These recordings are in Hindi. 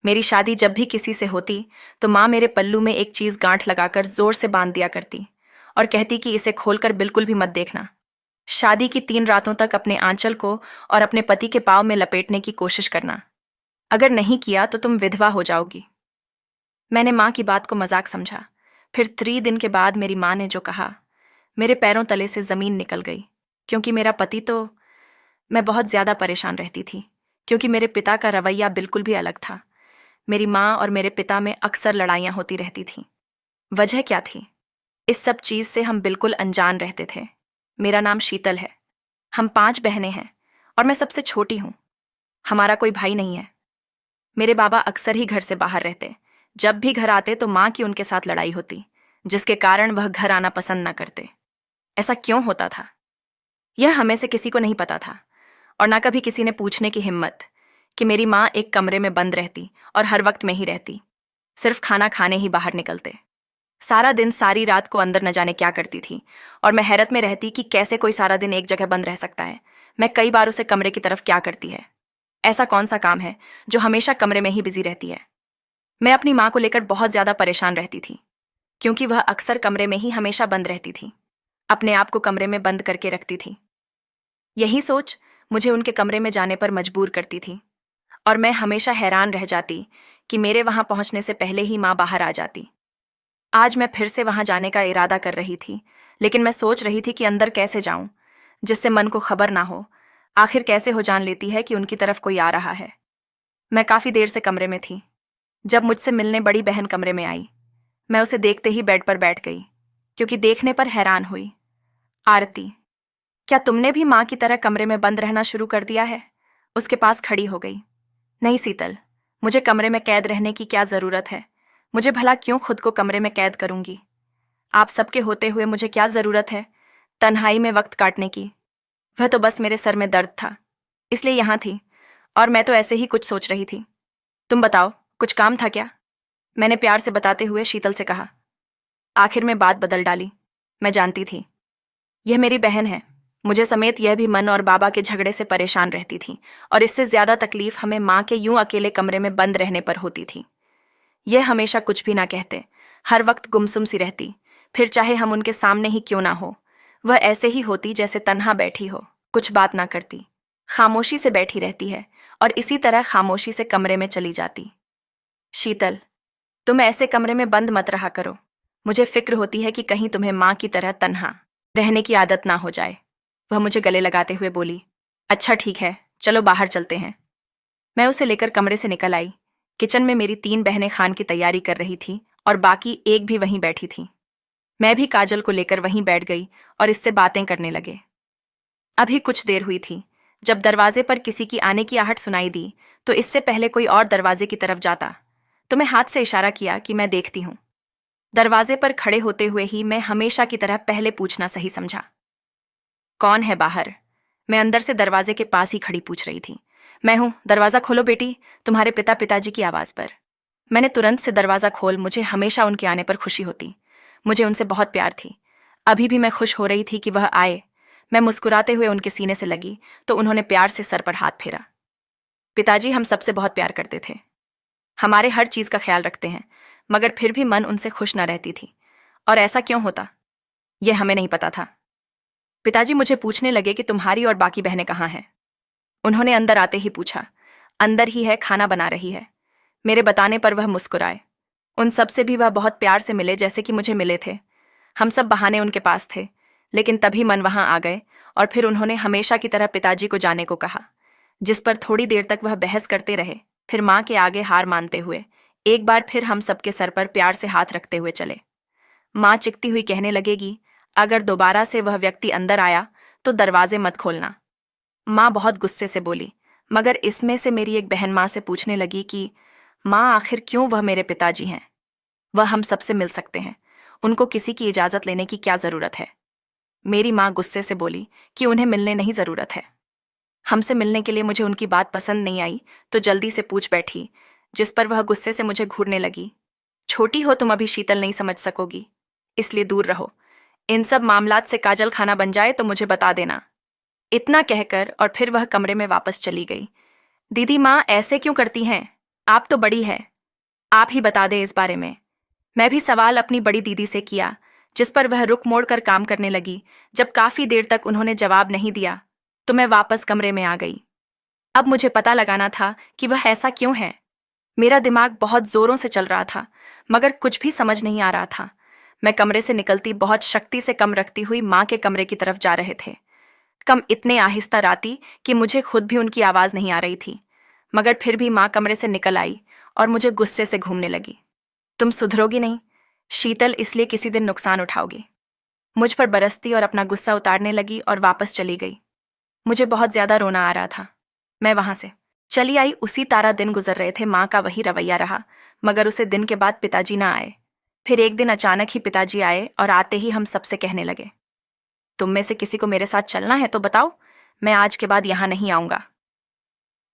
मेरी शादी जब भी किसी से होती तो माँ मेरे पल्लू में एक चीज गांठ लगाकर जोर से बांध दिया करती और कहती कि इसे खोलकर बिल्कुल भी मत देखना। शादी की 3 रातों तक अपने आंचल को और अपने पति के पाँव में लपेटने की कोशिश करना। अगर नहीं किया तो तुम विधवा हो जाओगी। मैंने माँ की बात को मजाक समझा। फिर 3 दिन के बाद मेरी माँ ने जो कहा, मेरे पैरों तले से जमीन निकल गई। क्योंकि मेरा पति तो मैं बहुत ज्यादा परेशान रहती थी, क्योंकि मेरे पिता का रवैया बिल्कुल भी अलग था। मेरी माँ और मेरे पिता में अक्सर लड़ाइयाँ होती रहती थीं। वजह क्या थी? इस सब चीज से हम बिल्कुल अनजान रहते थे। मेरा नाम शीतल है। हम 5 बहनें हैं और मैं सबसे छोटी हूं। हमारा कोई भाई नहीं है। मेरे बाबा अक्सर ही घर से बाहर रहते। जब भी घर आते तो माँ की उनके साथ लड़ाई होती, जिसके कारण वह घर आना पसंद न करते। ऐसा क्यों होता था यह हमें से किसी को नहीं पता था, और ना कभी किसी ने पूछने की हिम्मत कि मेरी माँ एक कमरे में बंद रहती और हर वक्त में ही रहती, सिर्फ खाना खाने ही बाहर निकलते। सारा दिन सारी रात को अंदर न जाने क्या करती थी, और मैं हैरत में रहती कि कैसे कोई सारा दिन एक जगह बंद रह सकता है। मैं कई बार उसे कमरे की तरफ क्या करती है। ऐसा कौन सा काम है जो हमेशा कमरे में ही बिजी रहती है? मैं अपनी माँ को लेकर बहुत ज्यादा परेशान रहती थी, क्योंकि वह अक्सर कमरे में ही हमेशा बंद रहती थी, अपने आप को कमरे में बंद करके रखती थी। यही सोच मुझे उनके कमरे में जाने पर मजबूर करती थी, और मैं हमेशा हैरान रह जाती कि मेरे वहां पहुंचने से पहले ही माँ बाहर आ जाती। आज मैं फिर से वहां जाने का इरादा कर रही थी, लेकिन मैं सोच रही थी कि अंदर कैसे जाऊं जिससे मन को खबर ना हो। आखिर कैसे हो जान लेती है कि उनकी तरफ कोई आ रहा है। मैं काफी देर से कमरे में थी जब मुझसे मिलने बड़ी बहन कमरे में आई। मैं उसे देखते ही बेड पर बैठ गई, क्योंकि देखने पर हैरान हुई। आरती, क्या तुमने भी माँ की तरह कमरे में बंद रहना शुरू कर दिया है? उसके पास खड़ी हो गई। नहीं शीतल, मुझे कमरे में कैद रहने की क्या जरूरत है? मुझे भला क्यों खुद को कमरे में कैद करूंगी? आप सबके होते हुए मुझे क्या जरूरत है तन्हाई में वक्त काटने की? वह तो बस मेरे सर में दर्द था, इसलिए यहां थी, और मैं तो ऐसे ही कुछ सोच रही थी। तुम बताओ, कुछ काम था क्या? मैंने प्यार से बताते हुए शीतल से कहा। आखिर में बात बदल डाली। मैं जानती थी यह मेरी बहन है। मुझे समेत यह भी मन और बाबा के झगड़े से परेशान रहती थी, और इससे ज्यादा तकलीफ हमें माँ के यूं अकेले कमरे में बंद रहने पर होती थी। यह हमेशा कुछ भी ना कहते, हर वक्त गुमसुम सी रहती। फिर चाहे हम उनके सामने ही क्यों ना हो, वह ऐसे ही होती जैसे तन्हा बैठी हो, कुछ बात ना करती, खामोशी से बैठी रहती है, और इसी तरह खामोशी से कमरे में चली जाती। शीतल, तुम ऐसे कमरे में बंद मत रहा करो। मुझे फिक्र होती है कि कहीं तुम्हें माँ की तरह तन्हा रहने की आदत ना हो जाए। वह मुझे गले लगाते हुए बोली। अच्छा ठीक है, चलो बाहर चलते हैं। मैं उसे लेकर कमरे से निकल आई। किचन में मेरी 3 बहनें खान की तैयारी कर रही थी, और बाकी एक भी वहीं बैठी थी। मैं भी काजल को लेकर वहीं बैठ गई और इससे बातें करने लगे। अभी कुछ देर हुई थी जब दरवाजे पर किसी की आने की आहट सुनाई दी, तो इससे पहले कोई और दरवाजे की तरफ जाता तो मैं हाथ से इशारा किया कि मैं देखती हूं। दरवाजे पर खड़े होते हुए ही मैं हमेशा की तरह पहले पूछना सही समझा। कौन है बाहर? मैं अंदर से दरवाजे के पास ही खड़ी पूछ रही थी। मैं हूं, दरवाजा खोलो बेटी, तुम्हारे पिताजी की आवाज पर। मैंने तुरंत से दरवाजा खोल। मुझे हमेशा उनके आने पर खुशी होती। मुझे उनसे बहुत प्यार थी। अभी भी मैं खुश हो रही थी कि वह आए। मैं मुस्कुराते हुए उनके सीने से लगी तो उन्होंने प्यार से सर पर हाथ फेरा। पिताजी हम सबसे बहुत प्यार करते थे, हमारे हर चीज का ख्याल रखते हैं, मगर फिर भी मन उनसे खुश न रहती थी। और ऐसा क्यों होता यह हमें नहीं पता था। पिताजी मुझे पूछने लगे कि तुम्हारी और बाकी बहनें कहाँ हैं। उन्होंने अंदर आते ही पूछा। अंदर ही है, खाना बना रही है। मेरे बताने पर वह मुस्कुराए। उन सब से भी वह बहुत प्यार से मिले जैसे कि मुझे मिले थे। हम सब बहाने उनके पास थे, लेकिन तभी मन वहां आ गए, और फिर उन्होंने हमेशा की तरह पिताजी को जाने को कहा, जिस पर थोड़ी देर तक वह बहस करते रहे। फिर माँ के आगे हार मानते हुए एक बार फिर हम सबके सर पर प्यार से हाथ रखते हुए चले। माँ चिकती हुई कहने लगेगी, अगर दोबारा से वह व्यक्ति अंदर आया तो दरवाजे मत खोलना। माँ बहुत गुस्से से बोली, मगर इसमें से मेरी एक बहन माँ से पूछने लगी कि माँ आखिर क्यों वह मेरे पिताजी हैं? वह हम सबसे मिल सकते हैं, उनको किसी की इजाजत लेने की क्या जरूरत है? मेरी माँ गुस्से से बोली कि उन्हें मिलने नहीं जरूरत है। हमसे मिलने के लिए मुझे उनकी बात पसंद नहीं आई तो जल्दी से पूछ बैठी, जिस पर वह गुस्से से मुझे घूरने लगी। छोटी हो तुम, अभी शीतल नहीं समझ सकोगी, इसलिए दूर रहो। इन सब मामलात से काजल खाना बन जाए तो मुझे बता देना। इतना कहकर और फिर वह कमरे में वापस चली गई। दीदी माँ ऐसे क्यों करती हैं? आप तो बड़ी है, आप ही बता दे इस बारे में। मैं भी सवाल अपनी बड़ी दीदी से किया, जिस पर वह रुक मोड़ कर काम करने लगी। जब काफी देर तक उन्होंने जवाब नहीं दिया तो मैं वापस कमरे में आ गई। अब मुझे पता लगाना था कि वह ऐसा क्यों है। मेरा दिमाग बहुत जोरों से चल रहा था, मगर कुछ भी समझ नहीं आ रहा था। मैं कमरे से निकलती बहुत शक्ति से कम रखती हुई माँ के कमरे की तरफ जा रहे थे। कम इतने आहिस्ता राती कि मुझे खुद भी उनकी आवाज नहीं आ रही थी, मगर फिर भी माँ कमरे से निकल आई और मुझे गुस्से से घूमने लगी। तुम सुधरोगी नहीं, शीतल, इसलिए किसी दिन नुकसान उठाओगी। मुझ पर बरसती और अपना गुस्सा उतारने लगी और वापस चली गई। मुझे बहुत ज्यादा रोना आ रहा था। मैं वहां से चली आई। उसी तारा दिन गुजर रहे थे, माँ का वही रवैया रहा, मगर उसे दिन के बाद पिताजी ना आए। फिर एक दिन अचानक ही पिताजी आए और आते ही हम सबसे कहने लगे, तुम में से किसी को मेरे साथ चलना है तो बताओ, मैं आज के बाद यहां नहीं आऊंगा।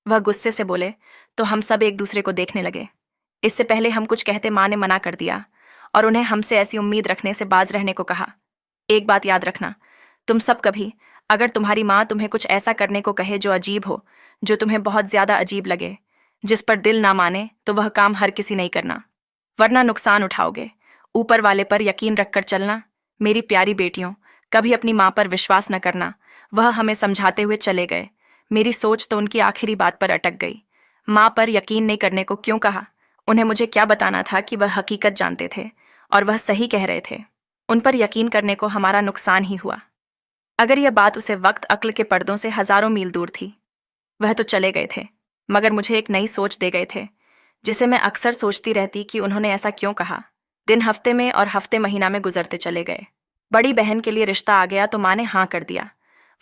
वह गुस्से से बोले तो हम सब एक दूसरे को देखने लगे। इससे पहले हम कुछ कहते माँ ने मना कर दिया और उन्हें हमसे ऐसी उम्मीद रखने से बाज रहने को कहा। एक बात याद रखना, तुम सब कभी, अगर तुम्हारी माँ तुम्हें कुछ ऐसा करने को कहे जो अजीब हो, जो तुम्हें बहुत ज्यादा अजीब लगे, जिस पर दिल ना माने, तो वह काम हर किसी नहीं करना, वरना नुकसान उठाओगे। ऊपर वाले पर यकीन रखकर चलना। मेरी प्यारी बेटियों, कभी अपनी माँ पर विश्वास न करना। वह हमें समझाते हुए चले गए। मेरी सोच तो उनकी आखिरी बात पर अटक गई। माँ पर यकीन नहीं करने को क्यों कहा? उन्हें मुझे क्या बताना था कि वह हकीकत जानते थे और वह सही कह रहे थे। उन पर यकीन करने को हमारा नुकसान ही हुआ। अगर यह बात उसे वक्त अक्ल के पर्दों से हजारों मील दूर थी। वह तो चले गए थे, मगर मुझे एक नई सोच दे गए थे, जिसे मैं अक्सर सोचती रहती कि उन्होंने ऐसा क्यों कहा। दिन हफ्ते में और हफ्ते महीना में गुजरते चले गए। बड़ी बहन के लिए रिश्ता आ गया तो माँ ने हाँ कर दिया।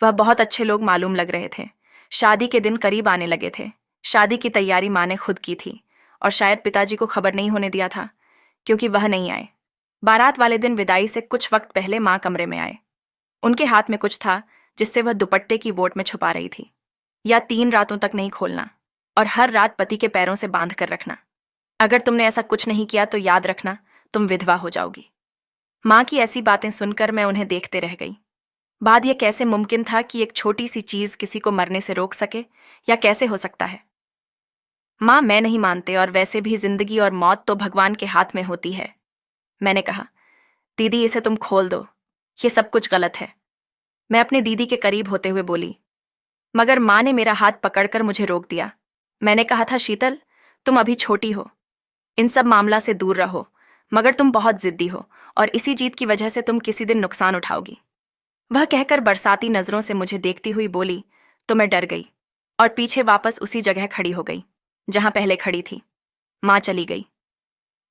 वह बहुत अच्छे लोग मालूम लग रहे थे। शादी के दिन करीब आने लगे थे। शादी की तैयारी माँ ने खुद की थी और शायद पिताजी को खबर नहीं होने दिया था, क्योंकि वह नहीं आए। बारात वाले दिन विदाई से कुछ वक्त पहले माँ कमरे में आए। उनके हाथ में कुछ था जिससे वह दुपट्टे की वोट में छुपा रही थी। या 3 रातों तक नहीं खोलना और हर रात पति के पैरों से बांध कर रखना। अगर तुमने ऐसा कुछ नहीं किया तो याद रखना, तुम विधवा हो जाओगी। माँ की ऐसी बातें सुनकर मैं उन्हें देखते रह गई। बाद यह कैसे मुमकिन था कि एक छोटी सी चीज किसी को मरने से रोक सके, या कैसे हो सकता है? माँ, मैं नहीं मानते, और वैसे भी जिंदगी और मौत तो भगवान के हाथ में होती है। मैंने कहा, दीदी इसे तुम खोल दो, ये सब कुछ गलत है। मैं अपनी दीदी के करीब होते हुए बोली, मगर माँ ने मेरा हाथ पकड़कर मुझे रोक दिया। मैंने कहा था, शीतल, तुम अभी छोटी हो, इन सब मामला से दूर रहो, मगर तुम बहुत जिद्दी हो और इसी जीत की वजह से तुम किसी दिन नुकसान उठाओगी। वह कहकर बरसाती नजरों से मुझे देखती हुई बोली तो मैं डर गई और पीछे वापस उसी जगह खड़ी हो गई जहां पहले खड़ी थी। माँ चली गई।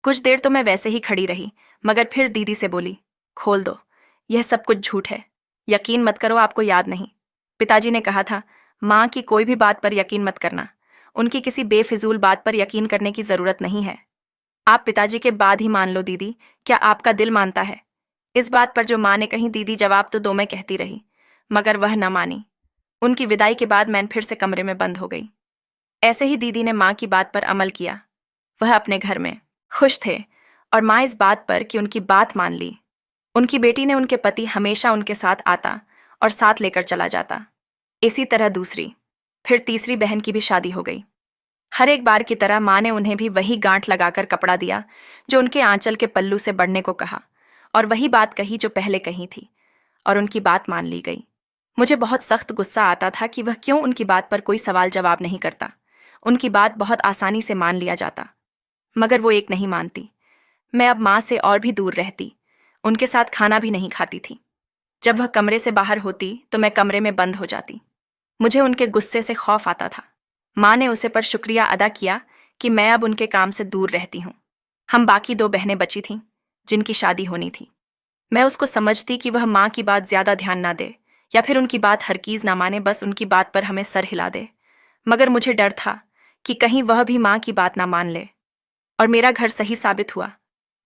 कुछ देर तो मैं वैसे ही खड़ी रही, मगर फिर दीदी से बोली, खोल दो, यह सब कुछ झूठ है, यकीन मत करो, आपको याद नहीं, पिताजी ने कहा था माँ की कोई भी बात पर यकीन मत करना, उनकी किसी बेफिजूल बात पर यकीन करने की जरूरत नहीं है। आप पिताजी के बाद ही मान लो दीदी, क्या आपका दिल मानता है? इस बात पर जो माँ ने कही, दीदी जवाब तो दो मैं कहती रही, मगर वह न मानी। उनकी विदाई के बाद मैं फिर से कमरे में बंद हो गई। ऐसे ही दीदी ने माँ की बात पर अमल किया। वह अपने घर में खुश थे और माँ इस बात पर कि उनकी बात मान ली। उनकी बेटी ने उनके पति हमेशा उनके साथ आता और साथ लेकर चला जाता। इसी तरह दूसरी, फिर तीसरी बहन की भी शादी हो गई। हर एक बार की तरह माँ ने उन्हें भी वही गांठ लगाकर कपड़ा दिया जो उनके आंचल के पल्लू से बढ़ने को कहा, और वही बात कही जो पहले कही थी, और उनकी बात मान ली गई। मुझे बहुत सख्त गुस्सा आता था कि वह क्यों उनकी बात पर कोई सवाल जवाब नहीं करता। उनकी बात बहुत आसानी से मान लिया जाता, मगर वो एक नहीं मानती। मैं अब माँ से और भी दूर रहती, उनके साथ खाना भी नहीं खाती थी। जब वह कमरे से बाहर होती तो मैं कमरे में बंद हो जाती। मुझे उनके गुस्से से खौफ आता था। माँ ने उसे पर शुक्रिया अदा किया कि मैं अब उनके काम से दूर रहती हूँ। हम बाकी 2 बहनें बची थीं जिनकी शादी होनी थी। मैं उसको समझती कि वह माँ की बात ज्यादा ध्यान ना दे या फिर उनकी बात हरगिज ना माने, बस उनकी बात पर हमें सर हिला दे। मगर मुझे डर था कि कहीं वह भी माँ की बात ना मान ले। और मेरा घर सही साबित हुआ।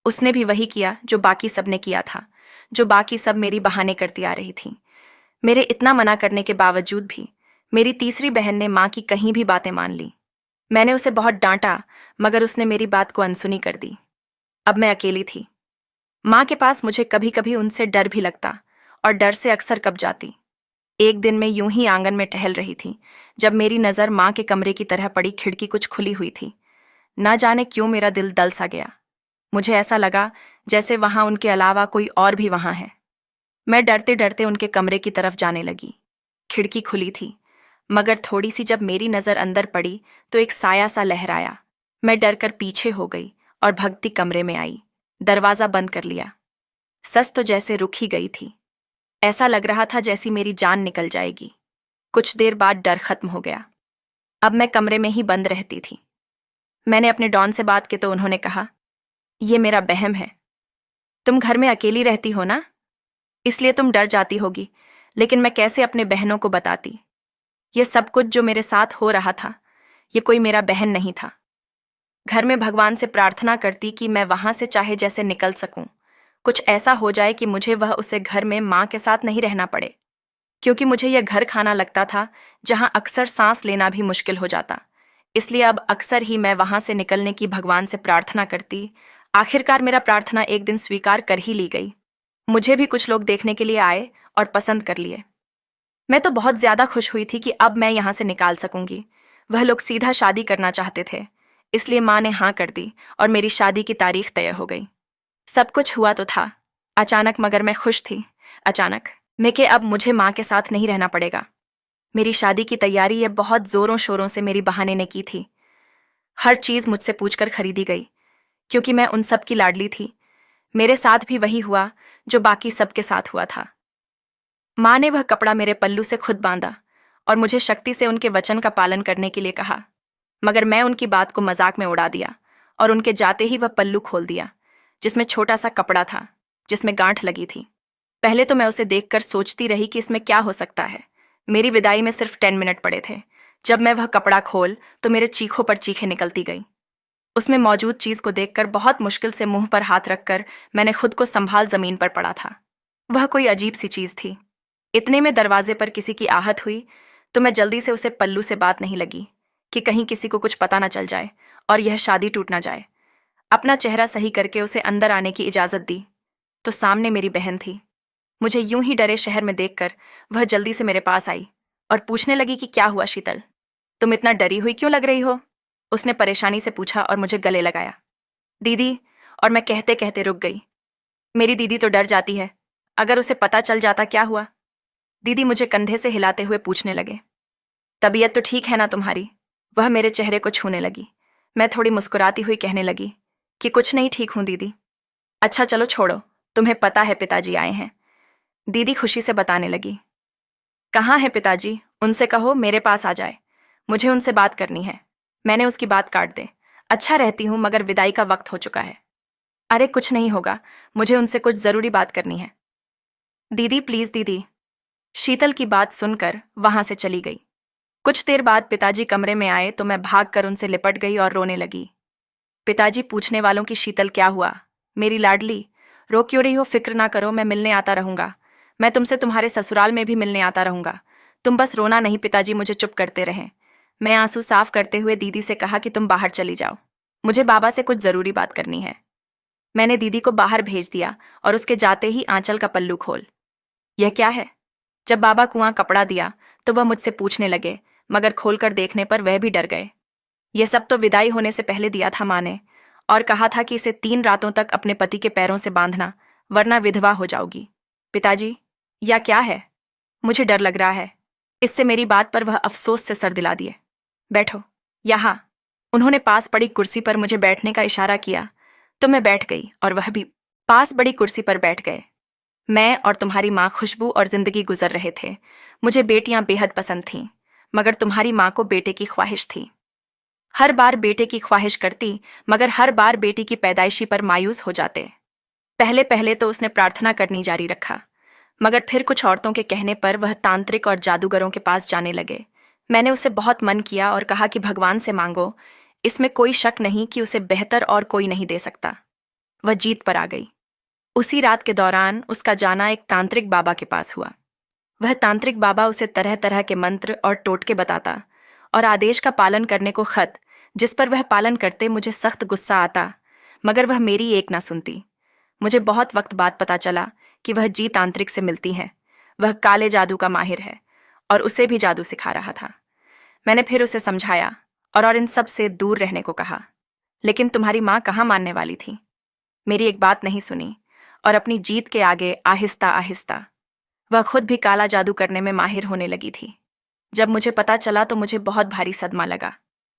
उसने भी वही किया जो बाकी सब ने किया था, जो बाकी सब मेरी बहाने करती आ रही थी। मेरे इतना मना करने के बावजूद भी मेरी तीसरी बहन ने माँ की कहीं भी बातें मान ली। मैंने उसे बहुत डांटा, मगर उसने मेरी बात को अनसुनी कर दी। अब मैं अकेली थी। माँ के पास मुझे कभी कभी उनसे डर भी लगता और डर से अक्सर कब जाती। एक दिन मैं यूं ही आंगन में टहल रही थी जब मेरी नजर माँ के कमरे की तरह पड़ी खिड़की कुछ खुली हुई थी। ना जाने क्यों मेरा दिल दल सा गया। मुझे ऐसा लगा जैसे वहां उनके अलावा कोई और भी वहां है। मैं डरते डरते उनके कमरे की तरफ जाने लगी। खिड़की खुली थी, मगर थोड़ी सी जब मेरी नजर अंदर पड़ी तो एक साया सा लहराया। मैं डरकर पीछे हो गई और भगती कमरे में आई। दरवाजा बंद कर लिया। सस तो जैसे रुक ही गई थी। ऐसा लग रहा था जैसी मेरी जान निकल जाएगी। कुछ देर बाद डर खत्म हो गया। अब मैं कमरे में ही बंद रहती थी। मैंने अपने डॉन से बात की तो उन्होंने कहा, ये मेरा वहम है। तुम घर में अकेली रहती हो ना, इसलिए तुम डर जाती होगी। लेकिन मैं कैसे अपने बहनों को बताती? ये सब कुछ जो मेरे साथ हो रहा था, ये कोई मेरा बहन नहीं था। घर में भगवान से प्रार्थना करती कि मैं वहां से चाहे जैसे निकल सकूं। कुछ ऐसा हो जाए कि मुझे वह उसे घर में माँ के साथ नहीं रहना पड़े, क्योंकि मुझे यह घर खाना लगता था जहां अक्सर सांस लेना भी मुश्किल हो जाता। इसलिए अब अक्सर ही मैं वहां से निकलने की भगवान से प्रार्थना करती। आखिरकार मेरा प्रार्थना एक दिन स्वीकार कर ही ली गई। मुझे भी कुछ लोग देखने के लिए आए और पसंद कर लिए। मैं तो बहुत ज्यादा खुश हुई थी कि अब मैं यहां से निकाल सकूंगी। वह लोग सीधा शादी करना चाहते थे, इसलिए माँ ने हाँ कर दी और मेरी शादी की तारीख तय हो गई। सब कुछ हुआ तो था अचानक, मगर मैं खुश थी। अचानक मैं कि अब मुझे माँ के साथ नहीं रहना पड़ेगा। मेरी शादी की तैयारी ये बहुत जोरों शोरों से मेरी बहाने ने की थी। हर चीज मुझसे पूछकर खरीदी गई, क्योंकि मैं उन सब की लाडली थी। मेरे साथ भी वही हुआ जो बाकी सबके साथ हुआ था। माँ ने वह कपड़ा मेरे पल्लू से खुद बांधा और मुझे शक्ति से उनके वचन का पालन करने के लिए कहा, मगर मैं उनकी बात को मजाक में उड़ा दिया और उनके जाते ही वह पल्लू खोल दिया, जिसमें छोटा सा कपड़ा था जिसमें गांठ लगी थी। पहले तो मैं उसे देखकर सोचती रही कि इसमें क्या हो सकता है। मेरी विदाई में सिर्फ 10 मिनट पड़े थे। जब मैं वह कपड़ा खोल तो मेरे चीखों पर चीखें निकलती गई। उसमें मौजूद चीज को देखकर बहुत मुश्किल से मुंह पर हाथ रखकर मैंने खुद को संभाल जमीन पर पड़ा था। वह कोई अजीब सी चीज थी। इतने में दरवाजे पर किसी की आहट हुई तो मैं जल्दी से उसे पल्लू से बात नहीं लगी कि कहीं किसी को कुछ पता न चल जाए और यह शादी टूट ना जाए। अपना चेहरा सही करके उसे अंदर आने की इजाजत दी तो सामने मेरी बहन थी। मुझे यूं ही डरे शहर में देखकर वह जल्दी से मेरे पास आई और पूछने लगी कि क्या हुआ शीतल, तुम इतना डरी हुई क्यों लग रही हो? उसने परेशानी से पूछा और मुझे गले लगाया। दीदी, और मैं कहते कहते रुक गई। मेरी दीदी तो डर जाती है, अगर उसे पता चल जाता क्या हुआ? दीदी मुझे कंधे से हिलाते हुए पूछने लगे, तबीयत तो ठीक है ना तुम्हारी? वह मेरे चेहरे को छूने लगी। मैं थोड़ी मुस्कुराती हुई कहने लगी कि कुछ नहीं, ठीक हूं दीदी। अच्छा चलो छोड़ो, तुम्हें पता है पिताजी आए हैं। दीदी खुशी से बताने लगी, कहाँ है पिताजी? उनसे कहो मेरे पास आ जाए, मुझे उनसे बात करनी है। मैंने उसकी बात काट दे, अच्छा रहती हूं मगर विदाई का वक्त हो चुका है। अरे कुछ नहीं होगा, मुझे उनसे कुछ जरूरी बात करनी है। दीदी प्लीज दीदी। शीतल की बात सुनकर वहां से चली गई। कुछ देर बाद पिताजी कमरे में आए तो मैं भागकर उनसे लिपट गई और रोने लगी। पिताजी पूछने वालों की, शीतल क्या हुआ? मेरी लाडली, रो क्यों रही हो? फिक्र ना करो, मैं मिलने आता रहूंगा। मैं तुमसे तुम्हारे ससुराल में भी मिलने आता रहूंगा। तुम बस रोना नहीं। पिताजी मुझे चुप करते रहे। मैं आंसू साफ करते हुए दीदी से कहा कि तुम बाहर चली जाओ, मुझे बाबा से कुछ जरूरी बात करनी है। मैंने दीदी को बाहर भेज दिया और उसके जाते ही आंचल का पल्लू खोल। यह क्या है? जब बाबा कुआं कपड़ा दिया तो वह मुझसे पूछने लगे, मगर खोलकर देखने पर वह भी डर गए। यह सब तो विदाई होने से पहले दिया था माँ ने, और कहा था कि इसे 3 रातों तक अपने पति के पैरों से बांधना, वरना विधवा हो जाओगी। पिताजी, या क्या है? मुझे डर लग रहा है। इससे मेरी बात पर वह अफसोस से सर दिला दिए। बैठो यहाँ। उन्होंने पास पड़ी कुर्सी पर मुझे बैठने का इशारा किया तो मैं बैठ गई और वह भी पास बड़ी कुर्सी पर बैठ गए। मैं और तुम्हारी माँ खुशबू और जिंदगी गुजर रहे थे। मुझे बेटियां बेहद पसंद थीं, मगर तुम्हारी माँ को बेटे की ख्वाहिश थी। हर बार बेटे की ख्वाहिश करती, मगर हर बार बेटी की पैदाइशी पर मायूस हो जाते। पहले पहले तो उसने प्रार्थना करनी जारी रखा, मगर फिर कुछ औरतों के कहने पर वह तांत्रिक और जादूगरों के पास जाने लगे। मैंने उसे बहुत मन किया और कहा कि भगवान से मांगो, इसमें कोई शक नहीं कि उसे बेहतर और कोई नहीं दे सकता। वह जीत पर आ गई। उसी रात के दौरान उसका जाना एक तांत्रिक बाबा के पास हुआ। वह तांत्रिक बाबा उसे तरह तरह के मंत्र और टोटके बताता और आदेश का पालन करने को खत, जिस पर वह पालन करते मुझे सख्त गुस्सा आता, मगर वह मेरी एक ना सुनती। मुझे बहुत वक्त बाद पता चला कि वह जी तांत्रिक से मिलती है। वह काले जादू का माहिर है और उसे भी जादू सिखा रहा था। मैंने फिर उसे समझाया और इन सब से दूर रहने को कहा। लेकिन तुम्हारी माँ कहाँ मानने वाली थी। मेरी एक बात नहीं सुनी और अपनी जीत के आगे आहिस्ता आहिस्ता वह खुद भी काला जादू करने में माहिर होने लगी थी। जब मुझे पता चला तो मुझे बहुत भारी सदमा लगा।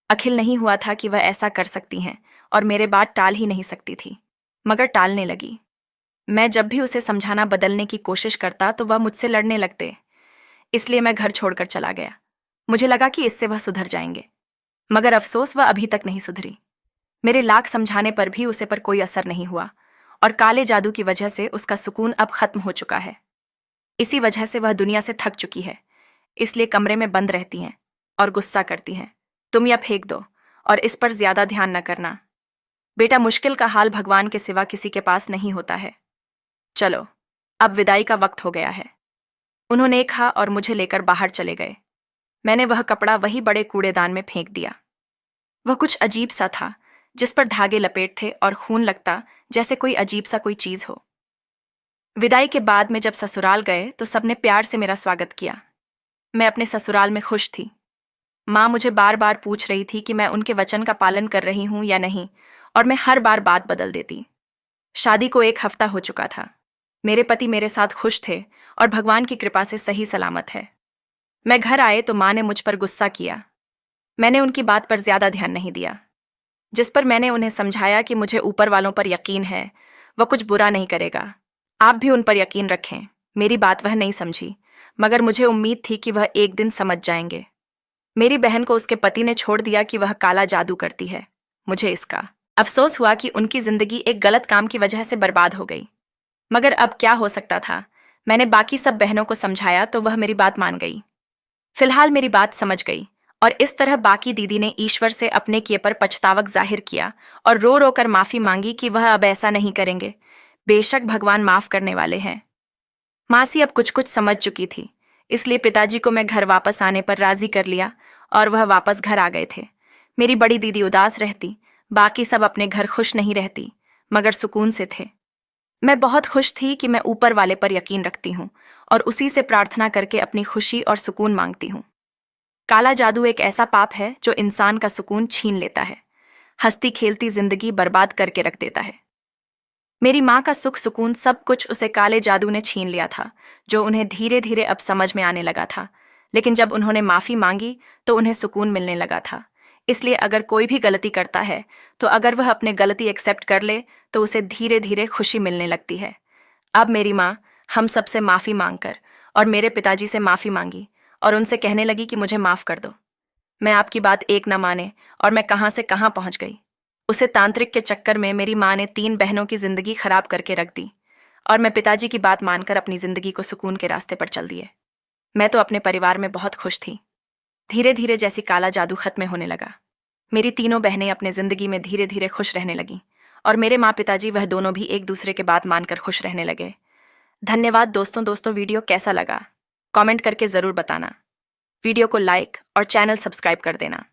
अखिल नहीं हुआ था कि वह ऐसा कर सकती हैं और मेरे बात टाल ही नहीं सकती थी, मगर टालने लगी। मैं जब भी उसे समझाना बदलने की कोशिश करता तो वह मुझसे लड़ने लगते। इसलिए मैं घर छोड़कर चला गया। मुझे लगा कि इससे वह सुधर जाएंगे, मगर अफसोस वह अभी तक नहीं सुधरी। मेरे लाख समझाने पर भी उसे पर कोई असर नहीं हुआ और काले जादू की वजह से उसका सुकून अब खत्म हो चुका है। इसी वजह से वह दुनिया से थक चुकी है, इसलिए कमरे में बंद रहती हैं और गुस्सा करती हैं। तुम या फेंक दो और इस पर ज्यादा ध्यान न करना। बेटा, मुश्किल का हाल भगवान के सिवा किसी के पास नहीं होता है। चलो, अब विदाई का वक्त हो गया है। उन्होंने कहा और मुझे लेकर बाहर चले गए। मैंने वह कपड़ा वही बड़े कूड़ेदान में फेंक दिया। वह कुछ अजीब सा था, जिस पर धागे लपेट थे और खून लगता, जैसे कोई अजीब सा कोई चीज हो। विदाई के बाद में जब ससुराल गए तो सबने प्यार से मेरा स्वागत किया। मैं अपने ससुराल में खुश थी। माँ मुझे बार बार पूछ रही थी कि मैं उनके वचन का पालन कर रही हूं या नहीं, और मैं हर बार बात बदल देती। शादी को 1 हफ्ता हो चुका था। मेरे पति मेरे साथ खुश थे और भगवान की कृपा से सही सलामत है। मैं घर आए तो माँ ने मुझ पर गुस्सा किया। मैंने उनकी बात पर ज्यादा ध्यान नहीं दिया, जिस पर मैंने उन्हें समझाया कि मुझे ऊपर वालों पर यकीन है, वह कुछ बुरा नहीं करेगा। आप भी उन पर यकीन रखें। मेरी बात वह नहीं समझी, मगर मुझे उम्मीद थी कि वह एक दिन समझ जाएंगे। मेरी बहन को उसके पति ने छोड़ दिया कि वह काला जादू करती है। मुझे इसका अफसोस हुआ कि उनकी जिंदगी एक गलत काम की वजह से बर्बाद हो गई, मगर अब क्या हो सकता था। मैंने बाकी सब बहनों को समझाया तो वह मेरी बात मान गई। फिलहाल मेरी बात समझ गई और इस तरह बाकी दीदी ने ईश्वर से अपने किए पर पछतावा जाहिर किया और रो रो कर माफी मांगी कि वह अब ऐसा नहीं करेंगे। बेशक भगवान माफ करने वाले हैं। मासी अब कुछ कुछ समझ चुकी थी, इसलिए पिताजी को मैं घर वापस आने पर राजी कर लिया और वह वापस घर आ गए थे। मेरी बड़ी दीदी उदास रहती, बाकी सब अपने घर खुश नहीं रहती, मगर सुकून से थे। मैं बहुत खुश थी कि मैं ऊपर वाले पर यकीन रखती हूँ और उसी से प्रार्थना करके अपनी खुशी और सुकून मांगती हूँ। काला जादू एक ऐसा पाप है जो इंसान का सुकून छीन लेता है, हंसती खेलती जिंदगी बर्बाद करके रख देता है। मेरी माँ का सुख सुकून सब कुछ उसे काले जादू ने छीन लिया था, जो उन्हें धीरे धीरे अब समझ में आने लगा था। लेकिन जब उन्होंने माफी मांगी तो उन्हें सुकून मिलने लगा था। इसलिए अगर कोई भी गलती करता है तो अगर वह अपने गलती एक्सेप्ट कर ले तो उसे धीरे धीरे खुशी मिलने लगती है। अब मेरी माँ हम सबसे माफी मांगकर और मेरे पिताजी से माफी मांगी और उनसे कहने लगी कि मुझे माफ कर दो। मैं आपकी बात एक न माने और मैं कहाँ से कहाँ पहुंच गई। उसे तांत्रिक के चक्कर में मेरी माँ ने 3 बहनों की जिंदगी खराब करके रख दी और मैं पिताजी की बात मानकर अपनी जिंदगी को सुकून के रास्ते पर चल दिए। मैं तो अपने परिवार में बहुत खुश थी। धीरे धीरे जैसी काला जादू खत्म होने लगा, मेरी तीनों बहनें अपने जिंदगी में धीरे धीरे खुश रहने लगीं और मेरे माँ पिताजी वह दोनों भी एक दूसरे के बात मानकर खुश रहने लगे। धन्यवाद दोस्तों वीडियो कैसा लगा कमेंट करके जरूर बताना। वीडियो को लाइक और चैनल सब्सक्राइब कर देना।